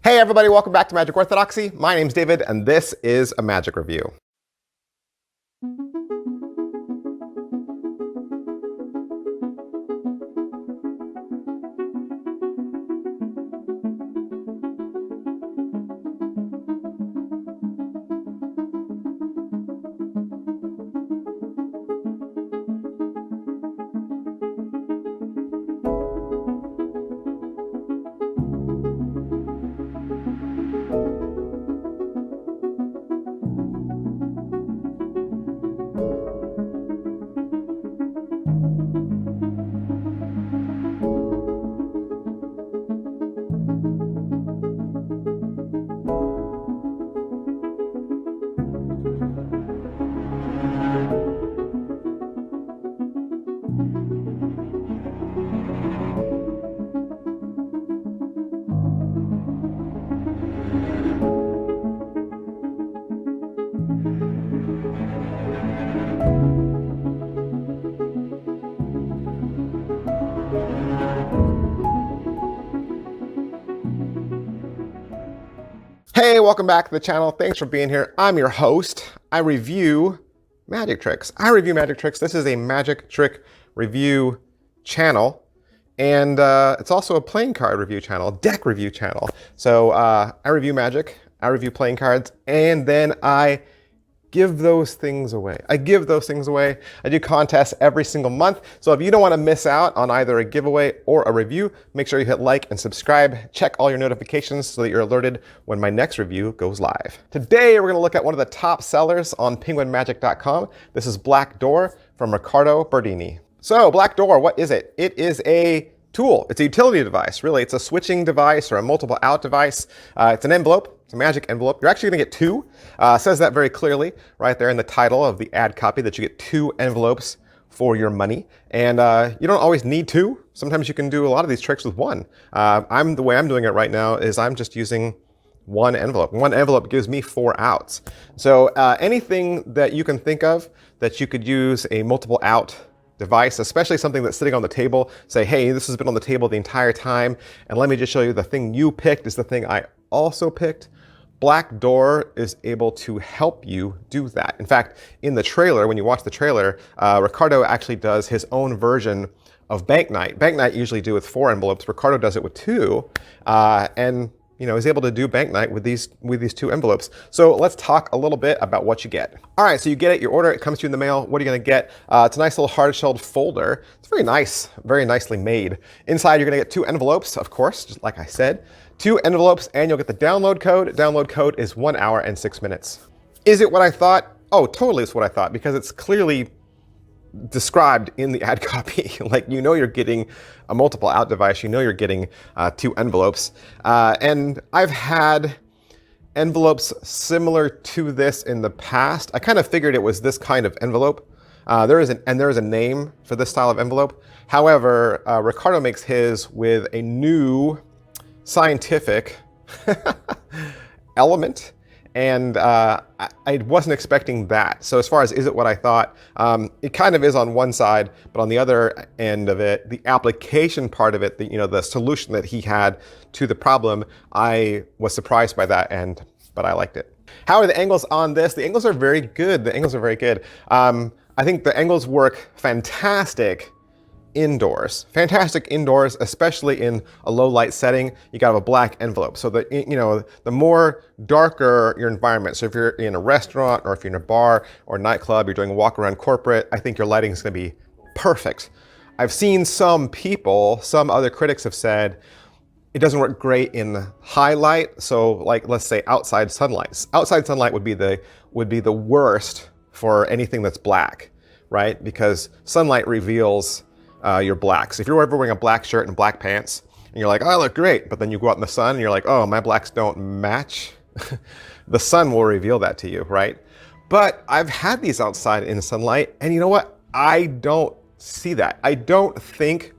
Hey everybody, welcome back to Magic Orthodoxy. My name's David and this is a magic review. Hey, welcome back to the channel. Thanks for being here. I'm your host. I review magic tricks. This is a magic trick review channel. And it's also a playing card review channel, deck review channel. So I review magic, I review playing cards, and then I give those things away. I do contests every single month. So if you don't want to miss out on either a giveaway or a review, make sure you hit like and subscribe. Check all your notifications so that you're alerted when my next review goes live. Today, we're going to look at one of the top sellers on penguinmagic.com. This is Black Door from Riccardo Berdini. So Black Door, what is it? It is a tool. It's a utility device, really. It's a switching device or a multiple out device. It's an envelope. It's a magic envelope. You're actually going to get two. Says that very clearly right there in the title of the ad copy that you get two envelopes for your money. And you don't always need two. Sometimes you can do a lot of these tricks with one. The way I'm doing it right now is I'm just using one envelope. One envelope gives me 4 outs. So anything that you can think of that you could use a multiple out device, especially something that's sitting on the table, say, hey, this has been on the table the entire time, and let me just show you the thing you picked is the thing I also picked. Black Door is able to help you do that. In fact, in the trailer, when you watch the trailer, Riccardo actually does his own version of Bank Night. Bank Night usually do with 4 envelopes. Riccardo does it with 2, and is able to do Bank Night with these 2 envelopes. So let's talk a little bit about what you get. All right, so you get it, you order it, comes to you in the mail. What are you gonna get? It's a nice little hard-shelled folder. It's very nice, very nicely made. Inside, you're gonna get 2 envelopes, of course, just like I said. 2 envelopes, and you'll get the download code. Download code is 1 hour and 6 minutes. Is it what I thought? Oh, totally it's what I thought, because it's clearly described in the ad copy. Like, you're getting a multiple out device, you're getting 2 envelopes. And I've had envelopes similar to this in the past. I kind of figured it was this kind of envelope. There is a name for this style of envelope. However, Riccardo makes his with a new scientific element. And I wasn't expecting that. So as far as is it what I thought, it kind of is on one side, but on the other end of it, the application part of it, the solution that he had to the problem, I was surprised by that, but I liked it. How are the angles on this? The angles are very good. I think the angles work fantastic indoors. Especially in a low light setting. You gotta have a black envelope. So that, the more darker your environment. So if you're in a restaurant or if you're in a bar or nightclub, you're doing a walk around corporate, I think your lighting is gonna be perfect. I've seen some other critics have said, it doesn't work great in high light. So like, let's say outside sunlight. Outside sunlight would be the worst for anything that's black, right? Because sunlight reveals your blacks. If you're ever wearing a black shirt and black pants, and you're like, oh, I look great, but then you go out in the sun and you're like, oh, my blacks don't match, the sun will reveal that to you, right? But I've had these outside in sunlight, and you know what? I don't see that. I don't think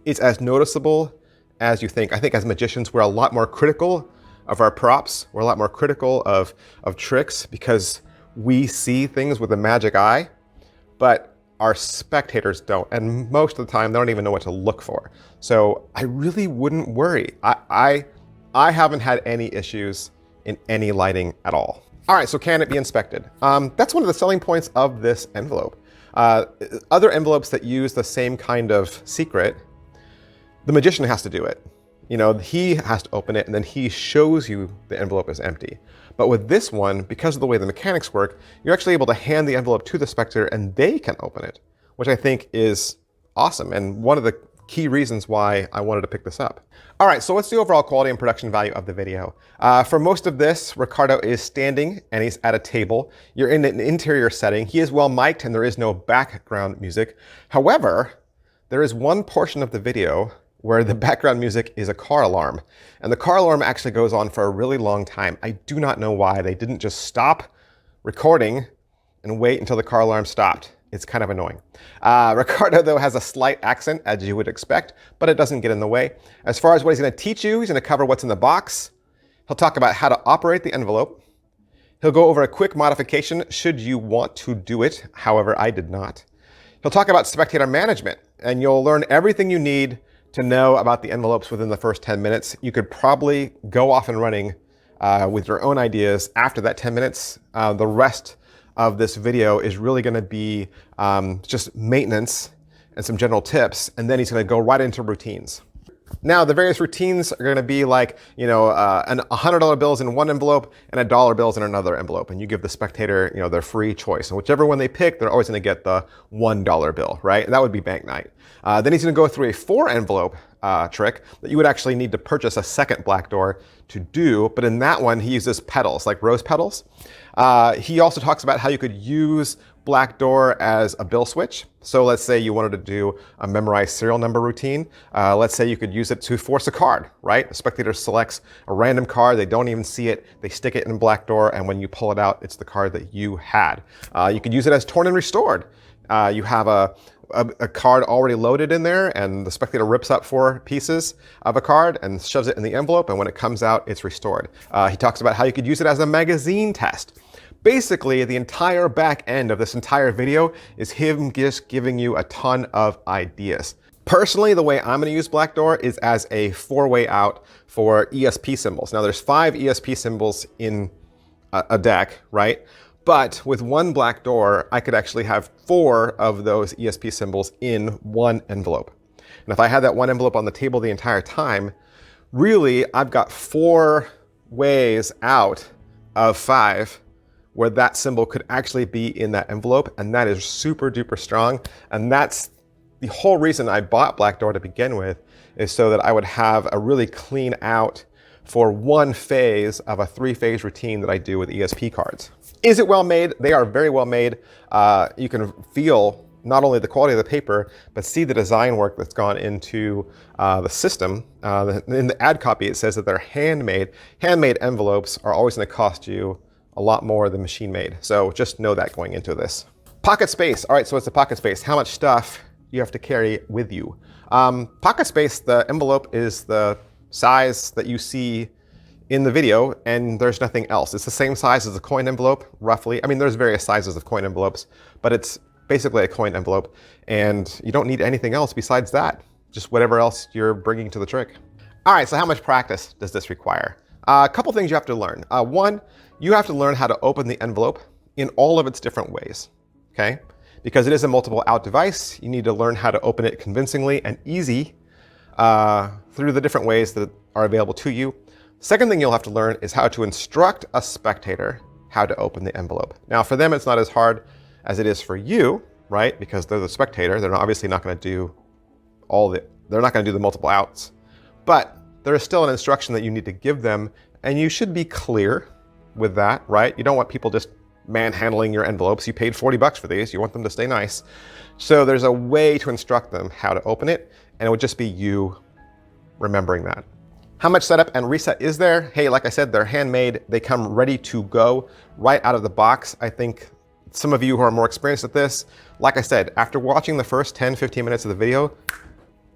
it's as noticeable as you think. I think as magicians, we're a lot more critical of our props. We're a lot more critical of tricks because we see things with a magic eye, but our spectators don't, and most of the time they don't even know what to look for. So I really wouldn't worry. I I haven't had any issues in any lighting at all. All right, so can it be inspected? That's one of the selling points of this envelope. Other envelopes that use the same kind of secret, the magician has to do it. You know, he has to open it and then he shows you the envelope is empty. But with this one, because of the way the mechanics work, you're actually able to hand the envelope to the spectator and they can open it, which I think is awesome and one of the key reasons why I wanted to pick this up. All right, so what's the overall quality and production value of the video? For most of this, Riccardo is standing and he's at a table. You're in an interior setting. He is well mic'd and there is no background music. However, there is one portion of the video where the background music is a car alarm. And the car alarm actually goes on for a really long time. I do not know why they didn't just stop recording and wait until the car alarm stopped. It's kind of annoying. Riccardo, though, has a slight accent, as you would expect, but it doesn't get in the way. As far as what he's going to teach you, he's going to cover what's in the box. He'll talk about how to operate the envelope. He'll go over a quick modification should you want to do it. However, I did not. He'll talk about spectator management, and you'll learn everything you need to know about the envelopes within the first 10 minutes. You could probably go off and running with your own ideas after that 10 minutes. The rest of this video is really going to be just maintenance and some general tips, and then he's going to go right into routines. Now, the various routines are going to be like, you know, $100 bills in one envelope and $1 bills in another envelope, and you give the spectator, you know, their free choice. And whichever one they pick, they're always going to get the $1 bill, right? And that would be bank night. Then he's going to go through a 4-envelope trick that you would actually need to purchase a second black door to do, but in that one he uses petals, like rose petals. He also talks about how you could use black door as a bill switch. So let's say you wanted to do a memorized serial number routine. Let's say you could use it to force a card, right? The spectator selects a random card, they don't even see it, they stick it in black door, and when you pull it out, it's the card that you had. You could use it as torn and restored. You have a card already loaded in there and the spectator rips up 4 pieces of a card and shoves it in the envelope, and when it comes out, it's restored. He talks about how you could use it as a magazine test. Basically, the entire back end of this entire video is him just giving you a ton of ideas. Personally, the way I'm going to use black door is as a 4-way out for ESP symbols. Now, there's 5 ESP symbols in a deck, right? But with one black door, I could actually have 4 of those ESP symbols in one envelope. And if I had that one envelope on the table the entire time, really, I've got 4 ways out of 5 where that symbol could actually be in that envelope, and that is super duper strong. And that's the whole reason I bought black door to begin with, is so that I would have a really clean out for one phase of a 3-phase routine that I do with ESP cards. Is it well made? They are very well made. You can feel not only the quality of the paper, but see the design work that's gone into the system. In the ad copy, it says that they're handmade. Handmade envelopes are always going to cost you a lot more than machine made. So just know that going into this. Pocket space. All right, so it's the pocket space. How much stuff you have to carry with you. Pocket space, the envelope is the size that you see in the video, and there's nothing else. It's the same size as a coin envelope, roughly. I mean, there's various sizes of coin envelopes, but it's basically a coin envelope, and you don't need anything else besides that. Just whatever else you're bringing to the trick. All right, so how much practice does this require? A couple things you have to learn. One, you have to learn how to open the envelope in all of its different ways, okay? Because it is a multiple out device, you need to learn how to open it convincingly and easy through the different ways that are available to you. Second thing you'll have to learn is how to instruct a spectator how to open the envelope. Now, for them, it's not as hard as it is for you, right? Because they're the spectator. They're obviously not going to do they're not going to do the multiple outs. But there is still an instruction that you need to give them, and you should be clear with that, right? You don't want people just manhandling your envelopes. You paid $40 for these. You want them to stay nice. So there's a way to instruct them how to open it, and it would just be you remembering that. How much setup and reset is there? Hey, like I said, they're handmade. They come ready to go right out of the box. I think some of you who are more experienced at this, like I said, after watching the first 10, 15 minutes of the video,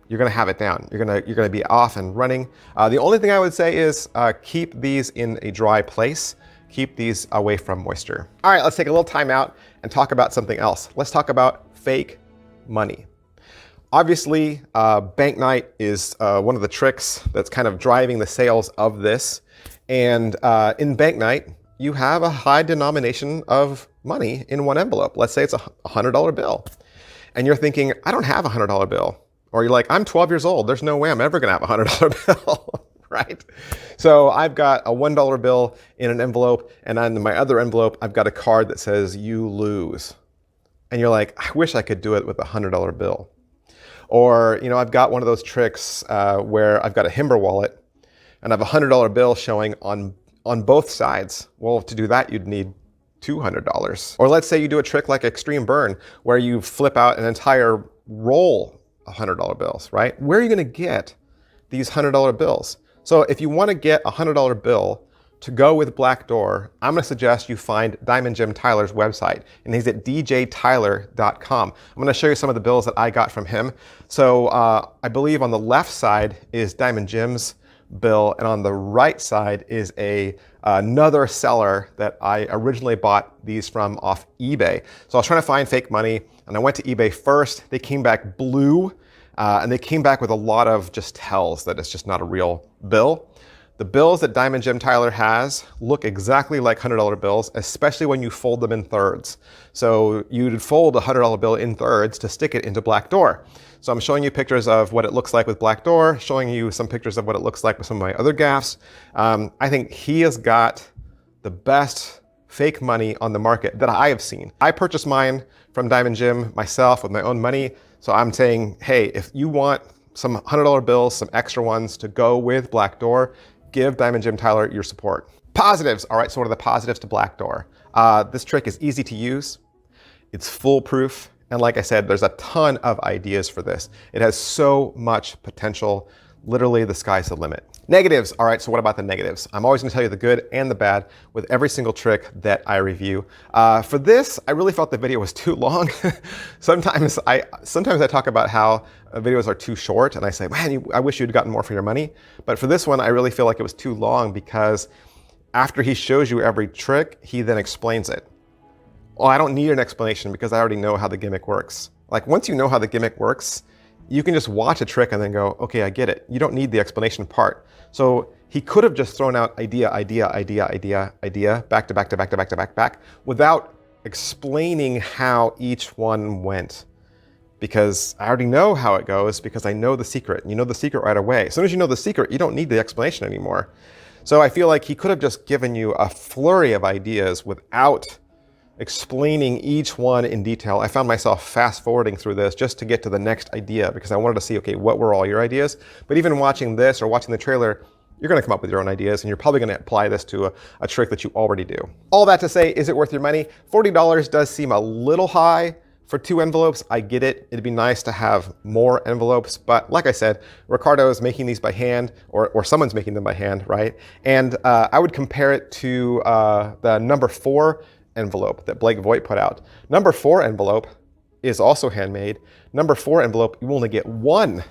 you're gonna have it down. You're gonna be off and running. The only thing I would say is keep these in a dry place. Keep these away from moisture. All right, let's take a little time out and talk about something else. Let's talk about fake money. Obviously, bank night is one of the tricks that's kind of driving the sales of this. And in bank night, you have a high denomination of money in one envelope. Let's say it's a $100 bill. And you're thinking, I don't have a $100 bill. Or you're like, I'm 12 years old. There's no way I'm ever going to have a $100 bill, right? So I've got a $1 bill in an envelope. And on my other envelope, I've got a card that says, you lose. And you're like, I wish I could do it with a $100 bill. Or, I've got one of those tricks where I've got a Himber wallet and I have a $100 bill showing on both sides. Well, to do that, you'd need $200. Or let's say you do a trick like Extreme Burn, where you flip out an entire roll of $100 bills, right? Where are you going to get these $100 bills? So if you want to get a $100 bill to go with Black Door, I'm going to suggest you find Diamond Jim Tyler's website, and he's at djtyler.com. I'm going to show you some of the bills that I got from him. So I believe on the left side is Diamond Jim's bill, and on the right side is another seller that I originally bought these from off eBay. So I was trying to find fake money, and I went to eBay first. They came back blue, and they came back with a lot of just tells that it's just not a real bill. The bills that Diamond Jim Tyler has look exactly like $100 bills, especially when you fold them in thirds. So you'd fold a $100 bill in thirds to stick it into Black Door. So I'm showing you pictures of what it looks like with Black Door, showing you some pictures of what it looks like with some of my other gaffs. I think he has got the best fake money on the market that I have seen. I purchased mine from Diamond Jim myself with my own money. So I'm saying, hey, if you want some $100 bills, some extra ones to go with Black Door, give Diamond Jim Tyler your support. Positives. All right, so what are the positives to Black Door? This trick is easy to use. It's foolproof. And like I said, there's a ton of ideas for this. It has so much potential. Literally, the sky's the limit. Negatives. All right, so what about the negatives? I'm always going to tell you the good and the bad with every single trick that I review. For this, I really felt the video was too long. Sometimes I talk about how videos are too short, and I say, man, I wish you'd gotten more for your money. But for this one, I really feel like it was too long because after he shows you every trick, he then explains it. Well, I don't need an explanation because I already know how the gimmick works. Like once you know how the gimmick works, you can just watch a trick and then go, okay, I get it. You don't need the explanation part. So he could have just thrown out idea, back to back, without explaining how each one went. Because I already know how it goes because I know the secret. And you know the secret right away. As soon as you know the secret, you don't need the explanation anymore. So I feel like he could have just given you a flurry of ideas without explaining each one in detail. I found myself fast forwarding through this just to get to the next idea because I wanted to see, okay, what were all your ideas? But even watching this or watching the trailer, you're going to come up with your own ideas and you're probably going to apply this to a trick that you already do. All that to say, is it worth your money? $40 does seem a little high for 2 envelopes. I get it. It'd be nice to have more envelopes. But like I said, Riccardo is making these by hand or someone's making them by hand, right? And I would compare it to the number 4 envelope that Blake Voigt put out. Number 4 envelope is also handmade. Number 4 envelope, you only get 1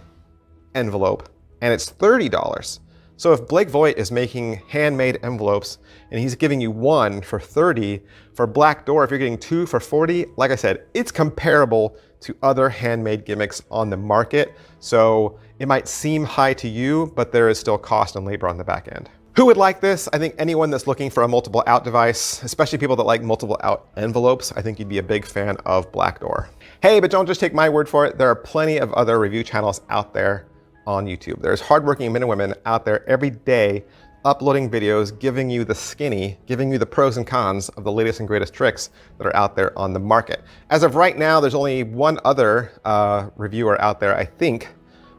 envelope and it's $30. So if Blake Voigt is making handmade envelopes and he's giving you 1 for $30, for Black Door, if you're getting 2 for $40, like I said, it's comparable to other handmade gimmicks on the market. So it might seem high to you, but there is still cost and labor on the back end. Who would like this? I think anyone that's looking for a multiple out device, especially people that like multiple out envelopes, I think you'd be a big fan of Black Door. Hey, but don't just take my word for it. There are plenty of other review channels out there on YouTube. There's hardworking men and women out there every day uploading videos, giving you the skinny, giving you the pros and cons of the latest and greatest tricks that are out there on the market. As of right now, there's only one other reviewer out there, I think,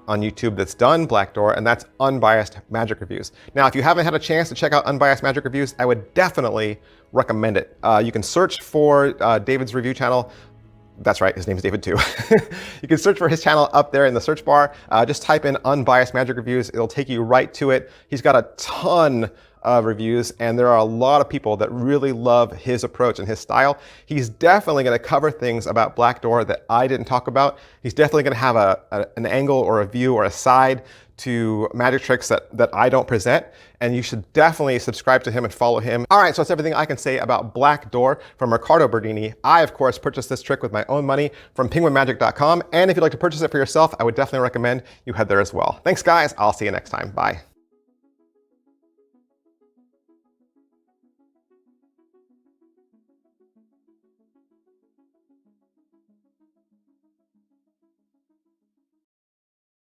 on YouTube that's done Black Door, and that's Unbiased Magic Reviews. Now, if you haven't had a chance to check out Unbiased Magic Reviews, I would definitely recommend it. You can search for David's review channel. That's right, his name is David too. You can search for his channel up there in the search bar. Just type in Unbiased Magic Reviews. It'll take you right to it. He's got a ton of reviews, and there are a lot of people that really love his approach and his style. He's definitely going to cover things about Black Door that I didn't talk about. He's definitely going to have an angle or a view or a side to magic tricks that I don't present, and you should definitely subscribe to him and follow him. All right, so that's everything I can say about Black Door from Riccardo Berdini. I, of course, purchased this trick with my own money from penguinmagic.com, and if you'd like to purchase it for yourself, I would definitely recommend you head there as well. Thanks, guys. I'll see you next time. Bye.